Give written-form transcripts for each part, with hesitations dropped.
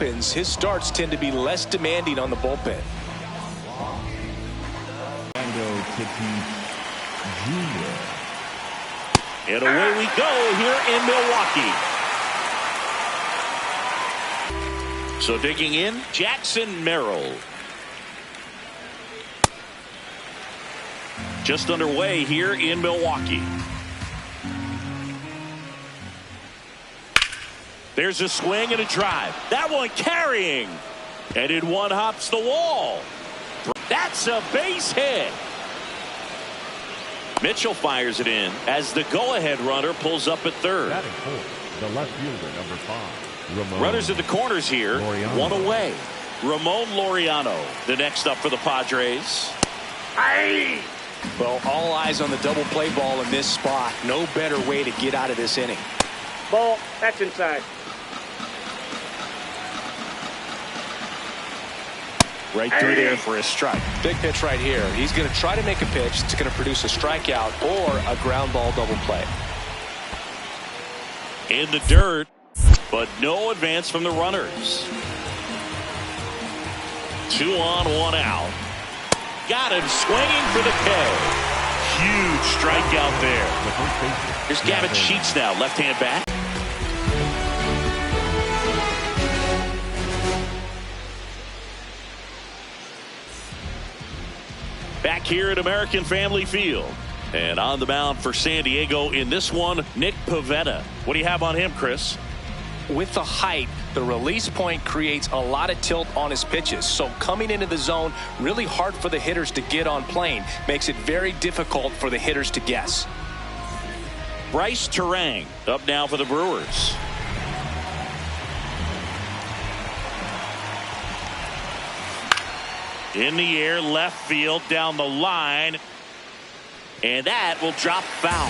happens, his starts tend to be less demanding on the bullpen. And away we go here in Milwaukee. So digging in, Jackson Merrill. Just underway here in Milwaukee. There's a swing and a drive. That one carrying. And in one hops the wall. That's a base hit. Mitchell fires it in as the go-ahead runner pulls up at third. The left fielder, number 5. Ramon Runners at the corners here. Laureano. One away. Ramon Laureano, the next up for the Padres. Aye. Well, all eyes on the double play ball in this spot. No better way to get out of this inning. Ball, that's inside. Right through there for a strike. Big pitch right here. He's going to try to make a pitch that's going to produce a strikeout or a ground ball double play. In the dirt, but no advance from the runners. 2 on, 1 out. Got him swinging for the K. Huge strikeout there. Here's Gavin Sheets now, left-hand bat. Back here at American Family Field. And on the mound for San Diego in this one, Nick Pivetta. What do you have on him, Chris? With the height, the release point creates a lot of tilt on his pitches. So coming into the zone, really hard for the hitters to get on plane. Makes it very difficult for the hitters to guess. Bryce Terang up now for the Brewers. In the air, left field, down the line. And that will drop foul.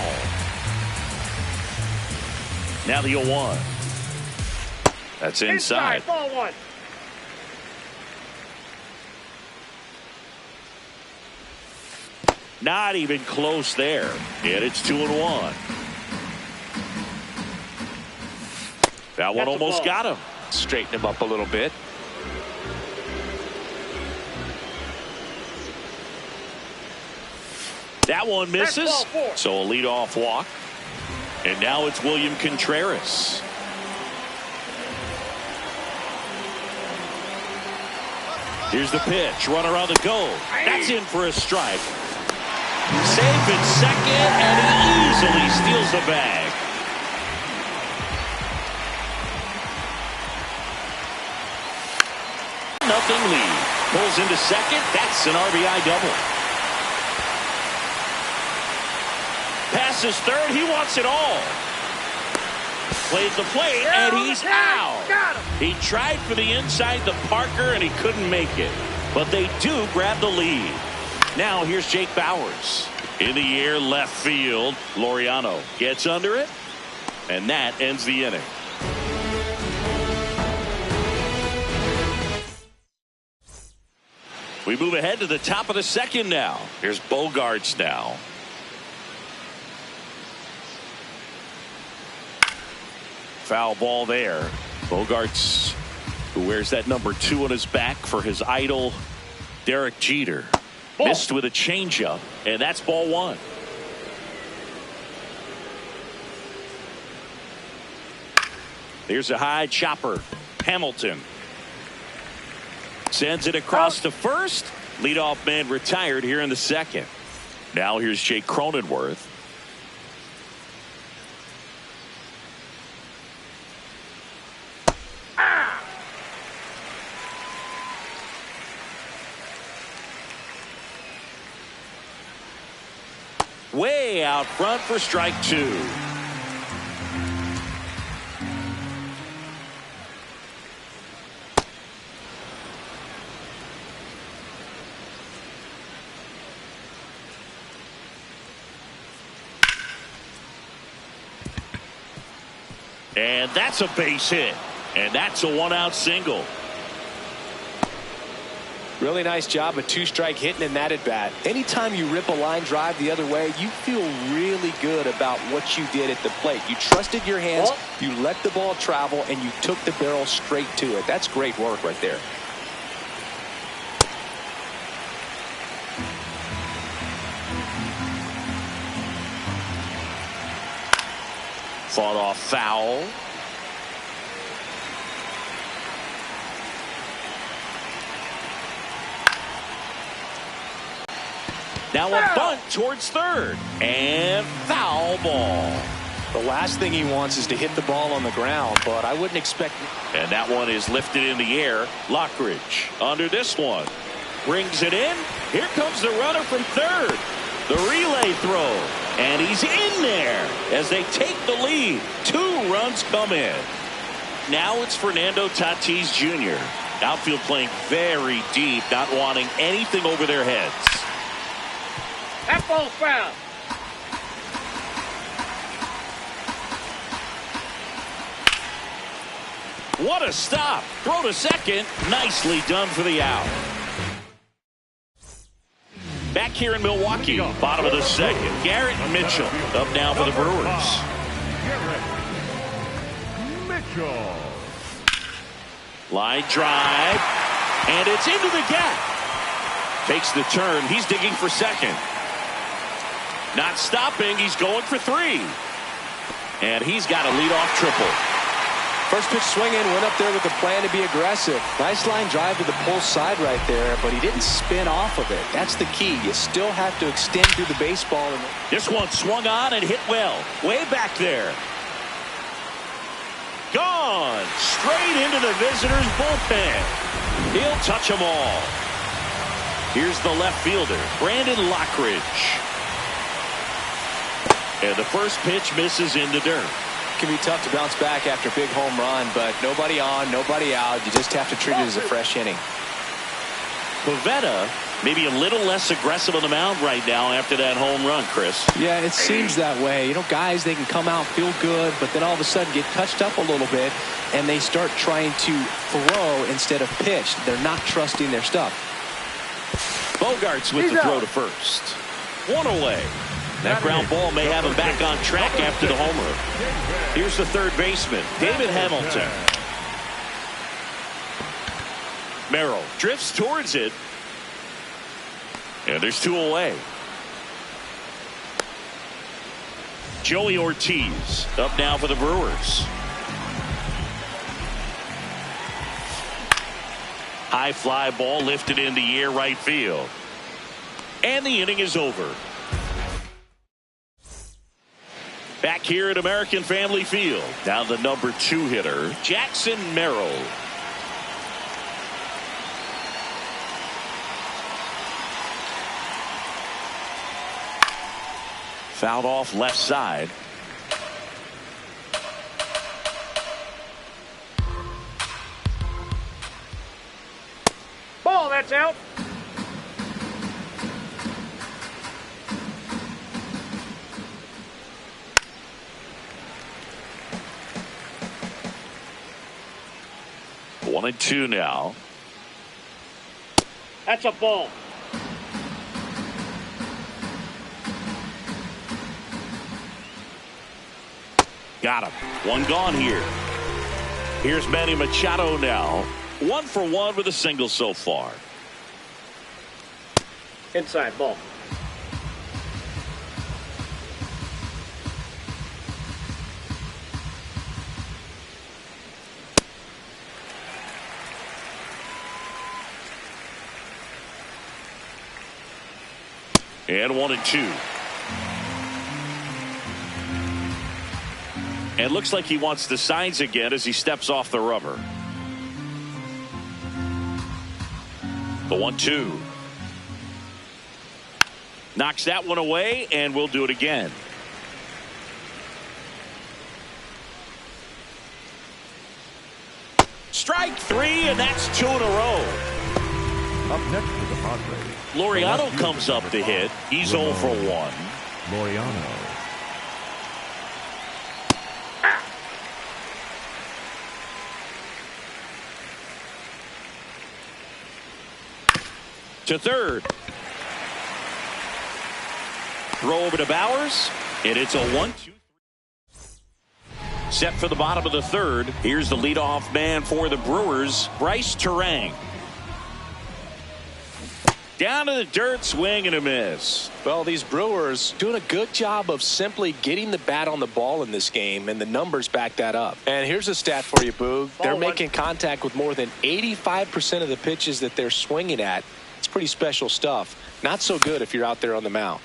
Now the 0-1. That's inside. Ball 1. Not even close there. And it's 2-1. That one almost got him. Straighten him up a little bit. That one misses. So a leadoff walk. And now it's William Contreras. Here's the pitch. Runner on the go. That's in for a strike. Safe in second, and he easily steals the bag. Nothing lead. Pulls into second. That's an RBI double. Passes third. He wants it all. Plays the plate, and he's out. He tried for the inside the Parker, and he couldn't make it. But they do grab the lead. Now here's Jake Bauers. In the air, left field. Laureano gets under it, and that ends the inning. We move ahead to the top of the second now. Here's Bogarts now. Foul ball there. Bogarts, who wears that number 2 on his back for his idol, Derek Jeter. Missed with a changeup, and that's ball 1. Here's a high chopper. Hamilton sends it across to first. Leadoff man retired here in the second. Now here's Jake Cronenworth. Way out front for strike 2. And that's a base hit. And that's a 1-out single. Really nice job, a 2-strike hitting in that at bat. Anytime you rip a line drive the other way, you feel really good about what you did at the plate. You trusted your hands, You let the ball travel, and you took the barrel straight to it. That's great work right there. Fought off foul. Now a bunt towards third. And foul ball. The last thing he wants is to hit the ball on the ground, but I wouldn't expect. And that one is lifted in the air. Lockridge under this one. Brings it in. Here comes the runner from third. The relay throw. And he's in there as they take the lead. 2 runs come in. Now it's Fernando Tatis Jr. Outfield playing very deep, not wanting anything over their heads. That ball foul. What a stop. Throw to second. Nicely done for the out. Back here in Milwaukee, bottom of the second. Garrett Mitchell up now for the Brewers. Mitchell. Line drive. And it's into the gap. Takes the turn. He's digging for second. Not stopping. He's going for 3. And he's got a leadoff triple. First pitch swinging, went up there with a plan to be aggressive. Nice line drive to the pull side right there, but he didn't spin off of it. That's the key. You still have to extend through the baseball. This one swung on and hit well. Way back there. Gone. Straight into the visitors' bullpen. He'll touch them all. Here's the left fielder, Brandon Lockridge. And the first pitch misses in the dirt. It can be tough to bounce back after a big home run, but nobody on, nobody out. You just have to treat it as a fresh inning. Pivetta maybe a little less aggressive on the mound right now after that home run, Chris. Yeah, it seems that way. You know, guys, they can come out, feel good, but then all of a sudden get touched up a little bit, and they start trying to throw instead of pitch. They're not trusting their stuff. Bogarts with the throw to first. 1 away. That ground ball may have him back on track after the homer. Here's the third baseman, David Hamilton. Merrill drifts towards it. And there's 2 away. Joey Ortiz up now for the Brewers. High fly ball lifted in the air right field. And the inning is over. Back here at American Family Field. Now the number 2 hitter, Jackson Merrill. Fouled off left side. Ball, that's out. One and 2 now. That's a ball. Got him. 1 gone here. Here's Manny Machado now. 1 for 1 with a single so far. Inside ball. And 1 and 2. And looks like he wants the signs again as he steps off the rubber. The 1-2. Knocks that one away, and we'll do it again. Strike 3, and that's 2 in a row. Up next for the Padres. Laureano comes up to hit. He's 0 for 1. Laureano. To third. Throw over to Bowers, and it's a 1-2. Set for the bottom of the third. Here's the leadoff man for the Brewers, Bryce Terang. Down to the dirt, swing and a miss. Well, these Brewers doing a good job of simply getting the bat on the ball in this game, and the numbers back that up. And here's a stat for you, Boog. They're making contact with more than 85% of the pitches that they're swinging at. It's pretty special stuff. Not so good if you're out there on the mound.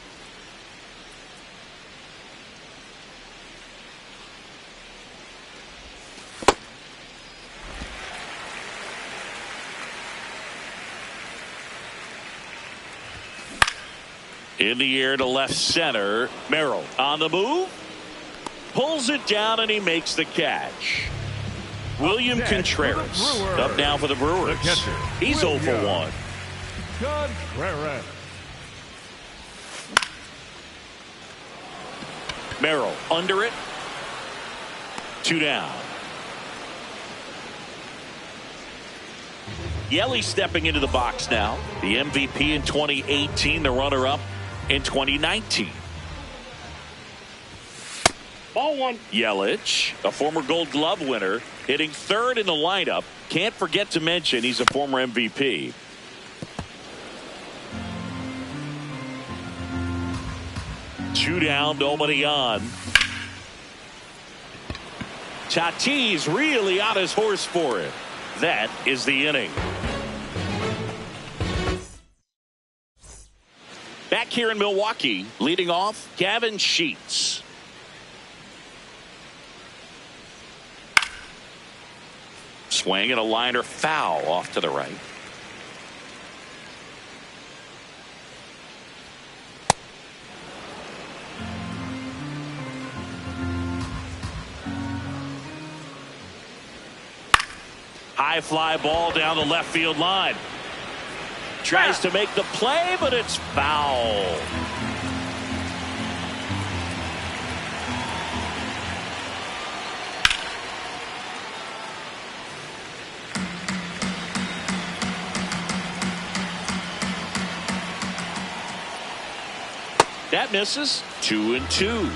In the air to left center. Merrill on the move. Pulls it down and he makes the catch. William Contreras up now for the Brewers. He's 0 for 1. Contreras. Merrill under it. 2 down. Yelly stepping into the box now. The MVP in 2018, the runner-up in 2019. Ball 1. Yelich, a former Gold Glove winner, hitting third in the lineup. Can't forget to mention he's a former MVP. Two down, nobody on. Tatis really on his horse for it. That is the inning. Back here in Milwaukee, leading off, Gavin Sheets. Swing and a liner foul off to the right. High fly ball down the left field line. Tries to make the play, but it's foul. That misses. 2-2.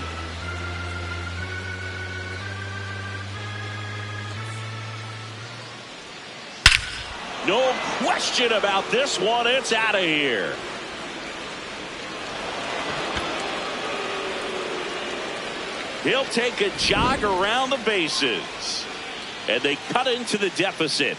No question about this one. It's out of here. He'll take a jog around the bases. And they cut into the deficit.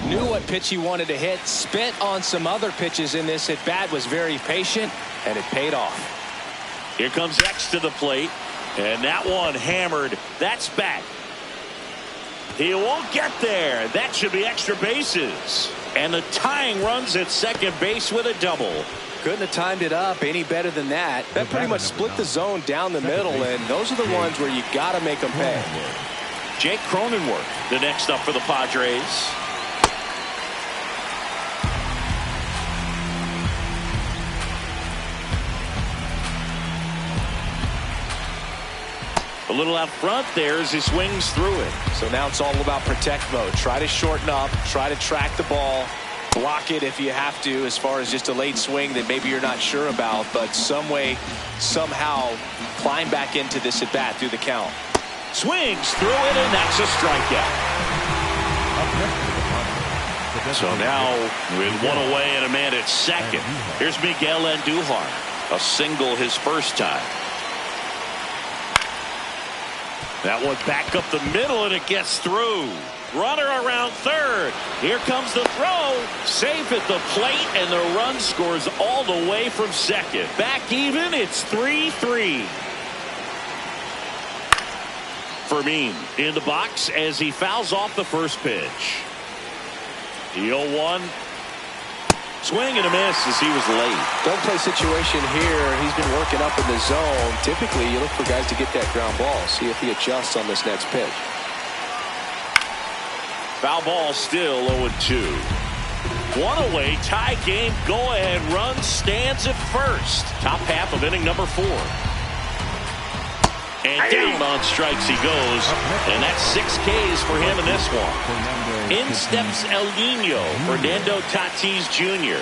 Knew what pitch he wanted to hit. Spent on some other pitches in this at bat. Was very patient, and it paid off. Here comes X to the plate. And that one hammered. That's back. He won't get there. That should be extra bases. And the tying runs at second base with a double. Couldn't have timed it up any better than that. That pretty much split the zone down the middle, and those are the ones where you got to make them pay. Jake Cronenworth, the next up for the Padres. A little out front there as he swings through it. So now it's all about protect mode. Try to shorten up, try to track the ball, block it if you have to, as far as just a late swing that maybe you're not sure about, but some way, somehow climb back into this at bat through the count. Swings through it, and that's a strikeout. So now with one away and a man at second, here's Miguel Andujar, a single his first time. That one back up the middle, and it gets through. Runner around third. Here comes the throw. Safe at the plate, and the run scores all the way from second. Back even, it's 3-3. Fermin in the box as he fouls off the first pitch. The 0-1. Swing and a miss as he was late. Don't play situation here. He's been working up in the zone. Typically, you look for guys to get that ground ball. See if he adjusts on this next pitch. Foul ball still 0-2. One away, tie game, go-ahead run stands at first. Top half of inning number 4. And down on strikes he goes. And that's 6 Ks for him in this one. In steps El Nino, Fernando Tatis Jr.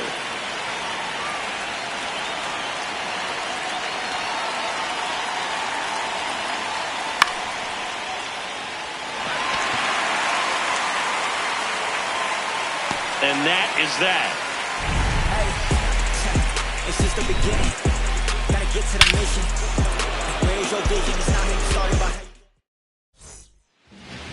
And that is that. Hey, it's just the beginning. Gotta get to the mission. Where's your vision? It's not even started by.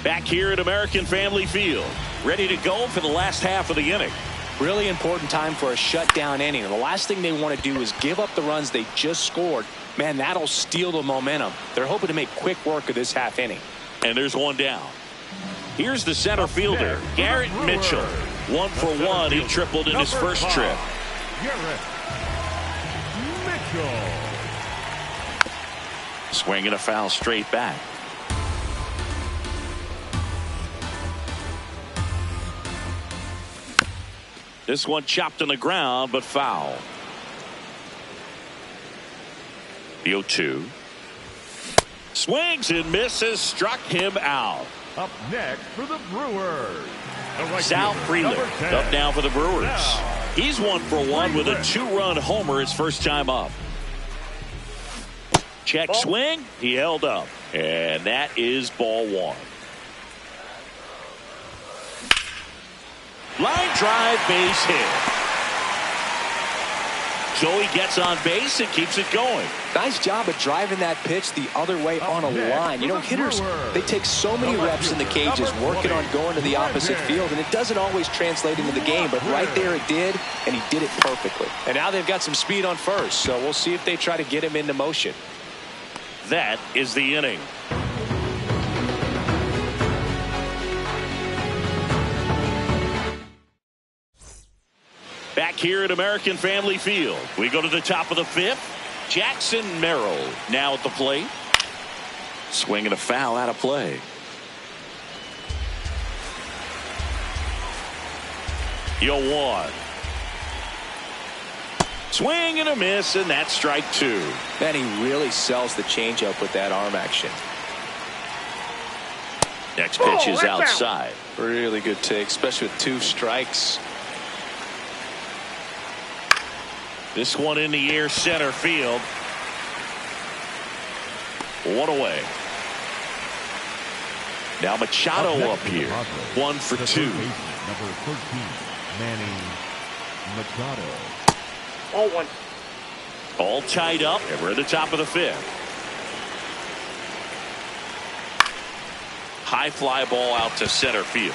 Back here at American Family Field, ready to go for the last half of the inning. Really important time for a shutdown inning. The last thing they want to do is give up the runs they just scored. Man, that'll steal the momentum. They're hoping to make quick work of this half inning. And there's one down. Here's the center fielder, Garrett Mitchell. 1 for 1. He tripled in his first trip. Garrett Mitchell. Swinging a foul straight back. This one chopped on the ground, but foul. The 0-2. Swings and misses, struck him out. Up next for the Brewers. Sal Freeland up now for the Brewers. He's 1 for 1 with a 2-run homer his first time up. Check swing. He held up. And that is ball 1. Line drive, base hit. So he gets on base and keeps it going. Nice job of driving that pitch the other way on a line. You know, hitters, they take so many reps in the cages working on going to the opposite field, and it doesn't always translate into the game, but right there it did, and he did it perfectly. And now they've got some speed on first, so we'll see if they try to get him into motion. That is the inning. Back here at American Family Field, we go to the top of the 5th. Jackson Merrill now at the plate. Swinging a foul out of play. The 0-1. Swing and a miss, and that's strike 2. Man, he really sells the changeup with that arm action. Next pitch is outside. Really good take, especially with 2 strikes. This one in the air, center field. 1 away. Now Machado up here. 1 for 2. Number 13, Manny Machado. 0-1. All tied up, and we're at the top of the 5th. High fly ball out to center field.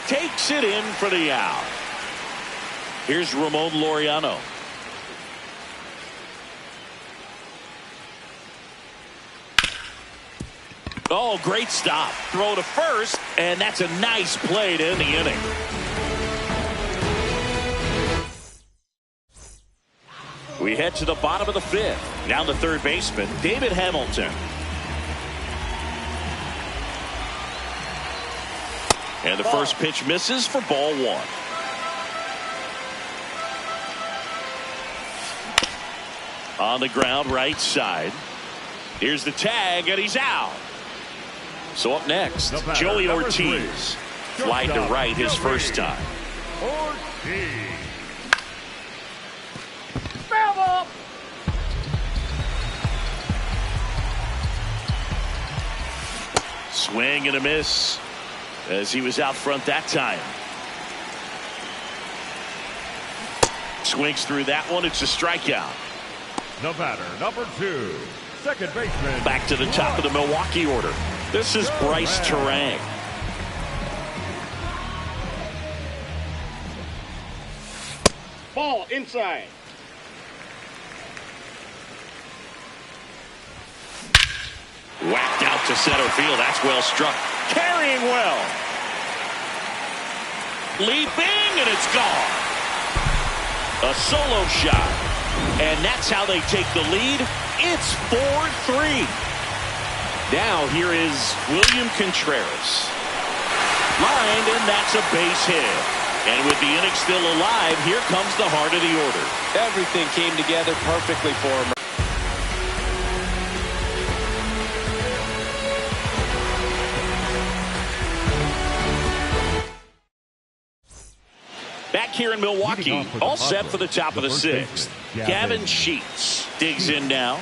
Takes it in for the out. Here's Ramon Laureano. Oh, great stop. Throw to first, and that's a nice play to end the inning. We head to the bottom of the 5th. Now the third baseman, David Hamilton. And the first pitch misses for ball 1. On the ground, right side. Here's the tag, and he's out. So up next, Joey Ortiz. Flied to right his first time. Ortiz. Foul ball. Swing and a miss as he was out front that time. Swings through that one. It's a strikeout. The batter, number 2, second baseman. Back to the top of the Milwaukee order. This is Bryce Terang. Ball inside. Whacked out to center field. That's well struck. Carrying well. Leaping, and it's gone. A solo shot. And that's how they take the lead. It's 4-3. Now here is William Contreras. Lined, and that's a base hit. And with the inning still alive, here comes the heart of the order. Everything came together perfectly for him. Back here in Milwaukee, all set for the top of the 6th. Gavin Sheets digs in now.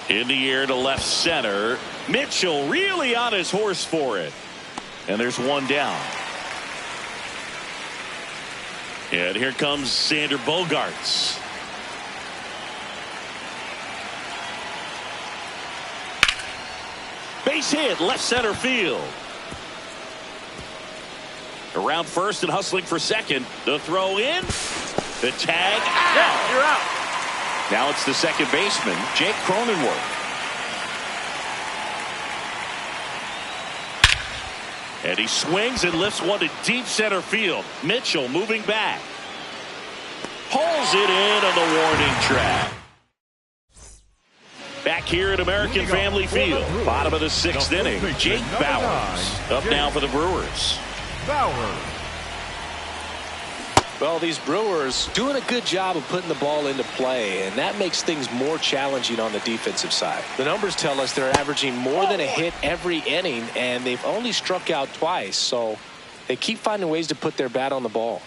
In the air to left center. Mitchell really on his horse for it. And there's one down. And here comes Sander Bogaerts. Base hit, left center field. Around first and hustling for second. The throw in. The tag out. Yeah, you're out. Now it's the second baseman, Jake Cronenworth. And he swings and lifts one to deep center field. Mitchell moving back. Pulls it in on the warning track. Back here at American Family Field. Bottom of the sixth inning. Jake Bauers up now for the Brewers. Bauers. Well, these Brewers doing a good job of putting the ball into play, and that makes things more challenging on the defensive side. The numbers tell us they're averaging more than a hit every inning, and they've only struck out twice, so they keep finding ways to put their bat on the ball.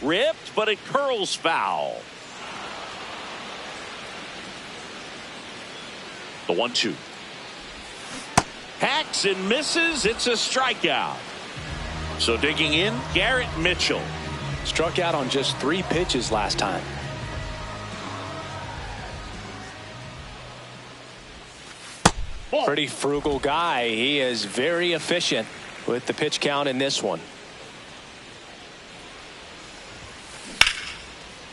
Ripped, but it curls foul. The 1-2. Hacks and misses. It's a strikeout. So digging in, Garrett Mitchell. Struck out on just 3 pitches last time. Pretty frugal guy. He is very efficient with the pitch count in this one.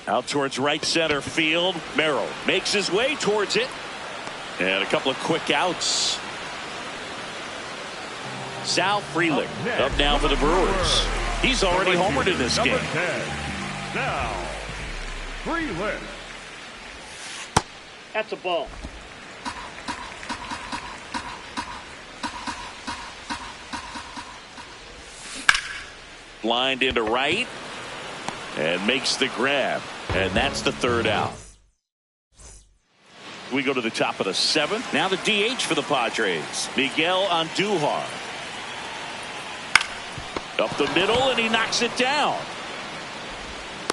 Out towards right center field. Merrill makes his way towards it. And a couple of quick outs. Sal Frelick up now for the Brewers. He's already homered in this game. 10, Sal Frelick. That's a ball. Lined into right. And makes the grab. And that's the third out. We go to the top of the 7th. Now the DH for the Padres. Miguel Andujar. Up the middle, and he knocks it down.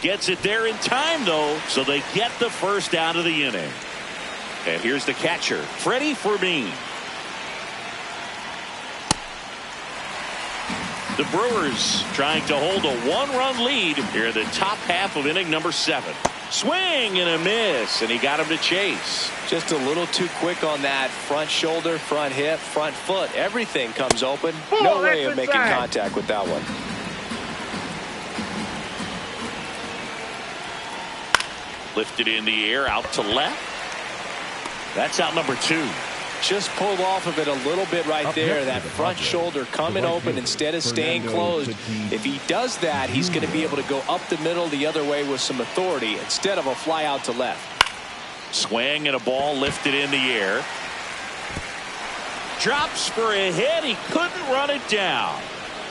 Gets it there in time, though, so they get the first out of the inning. And here's the catcher, Freddie Fermin. The Brewers trying to hold a 1-run lead here in the top half of inning number 7. Swing and a miss, and he got him to chase. Just a little too quick on that front shoulder, front hip, front foot. Everything comes open. No way of making contact with that one. Lifted in the air, out to left. That's out number 2. Just pulled off of it a little bit right there. That front shoulder coming open instead of staying closed. If he does that, he's going to be able to go up the middle the other way with some authority instead of a fly out to left. Swing and a ball lifted in the air. Drops for a hit. He couldn't run it down.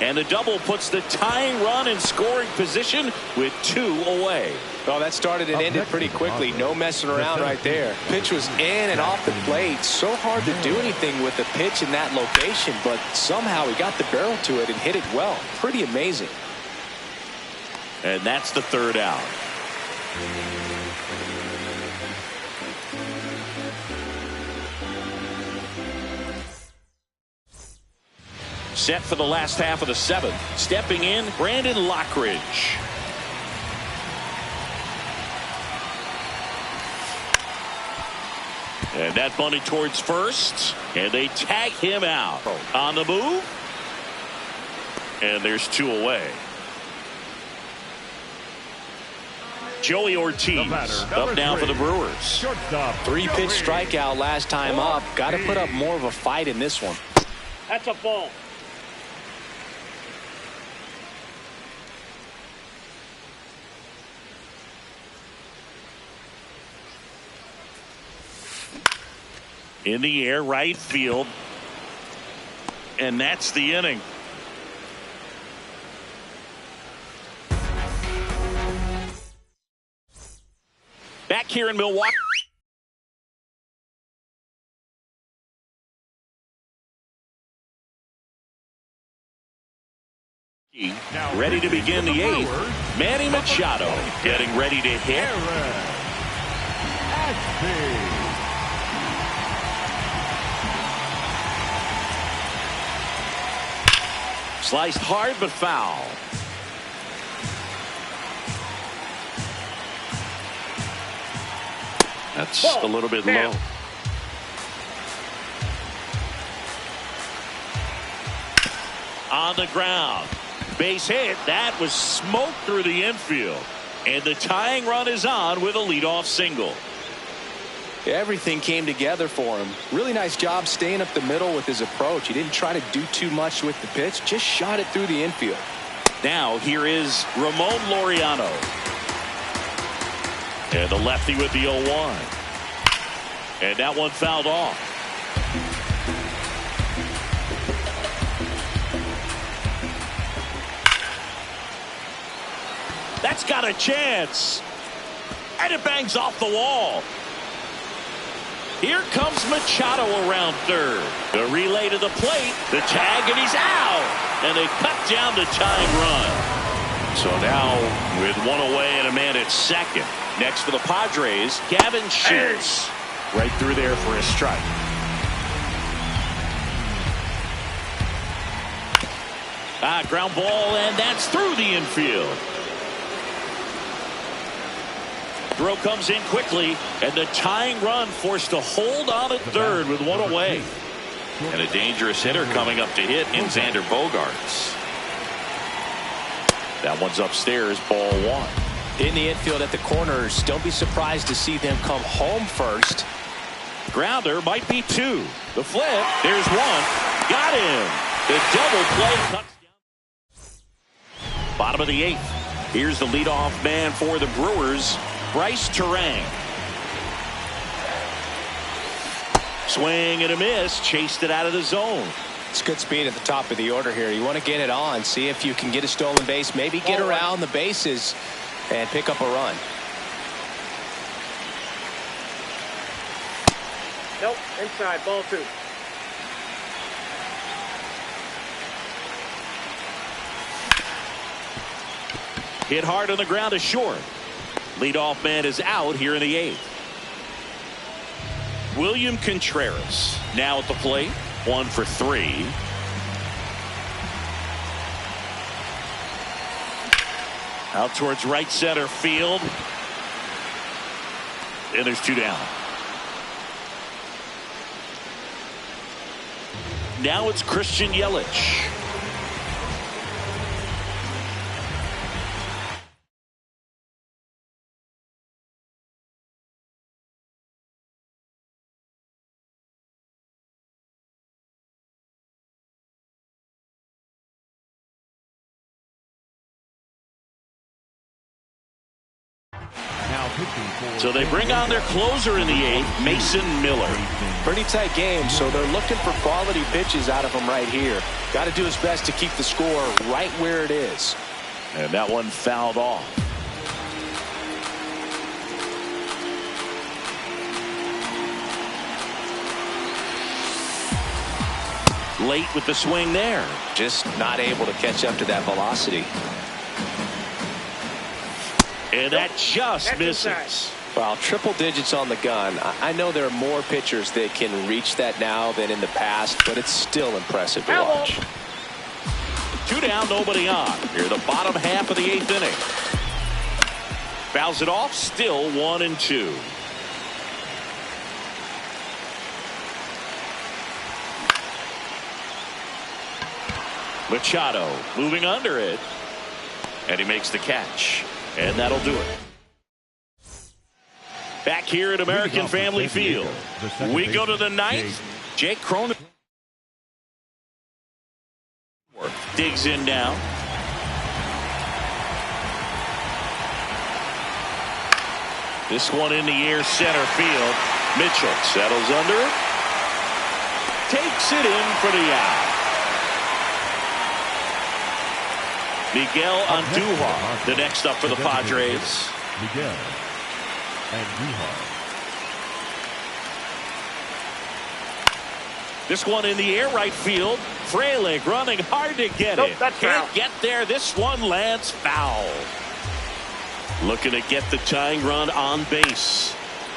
And the double puts the tying run in scoring position with 2 away. Well, that started and ended pretty quickly. No messing around right there. Pitch was in and off the plate. So hard to do anything with the pitch in that location, but somehow he got the barrel to it and hit it well. Pretty amazing. And that's the third out. Set for the last half of the 7th. Stepping in, Brandon Lockridge. And that bunted towards first. And they tag him out. On the move. And there's 2 away. Joey Ortiz up now for the Brewers. 3-pitch strikeout last time up. Got to put up more of a fight in this one. That's a ball. In the air, right field. And that's the inning. Back here in Milwaukee. Ready to begin the 8th. Manny Machado getting ready to hit. Sliced hard but foul. That's a little bit low. On the ground. Base hit. That was smoked through the infield. And the tying run is on with a leadoff single. Everything came together for him. Really nice job staying up the middle with his approach. He didn't try to do too much with the pitch, just shot it through the infield. Now here is Ramon Laureano. And the lefty with the 0-1. And that one fouled off. That's got a chance. And it bangs off the wall. Here comes Machado around third. The relay to the plate. The tag, and he's out. And they cut down the tying run. So now with one away and a man at second. Next for the Padres, Gavin Sheets. Right through there for a strike. Ground ball, and that's through the infield. Throw comes in quickly, and the tying run forced to hold on at third with one away. And a dangerous hitter coming up to hit in Xander Bogaerts. That one's upstairs, ball one. In the infield at the corners, don't be surprised to see them come home first. Grounder might be two. The flip, there's one. Got him. The double play cuts down. Bottom of the eighth. Here's the leadoff man for the Brewers, Bryce Terang. Swing and a miss. Chased it out of the zone. It's good speed at the top of the order here. You want to get it on. See if you can get a stolen base. Maybe get around the bases and pick up a run. Nope, inside, ball two. Hit hard on the ground to short. Leadoff man is out here in the eighth. William Contreras now at the plate. 1 for 3. Out towards right center field. And there's 2 down. Now it's Christian Yelich. So they bring on their closer in the 8th, Mason Miller. Pretty tight game, so they're looking for quality pitches out of him right here. Got to do his best to keep the score right where it is. And that one fouled off. Late with the swing there. Just not able to catch up to that velocity. And that just misses. Well, triple digits on the gun. I know there are more pitchers that can reach that now than in the past, but it's still impressive to watch. 2 down, nobody on. Here, the bottom half of the 8th inning. Fouls it off, still 1-2. Machado moving under it. And he makes the catch. And that'll do it. Back here at American Family Field. We go to the 9th. Jake Cronenworth digs in now. This one in the air, center field. Mitchell settles under it. Takes it in for the out. Miguel Andujar, the next up for the Padres. Miguel Andujar. This one in the air, right field. Frelick running hard to get it. Can't get there. This one lands foul. Looking to get the tying run on base.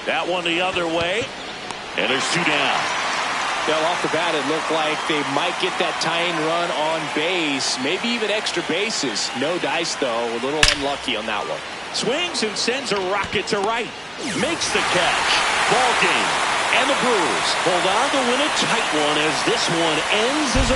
That one the other way. And there's 2 down. Well, off the bat, it looked like they might get that tying run on base, maybe even extra bases. No dice, though. A little unlucky on that one. Swings and sends a rocket to right. Makes the catch. Ball game. And the Brewers hold on to win a tight one as this one ends as a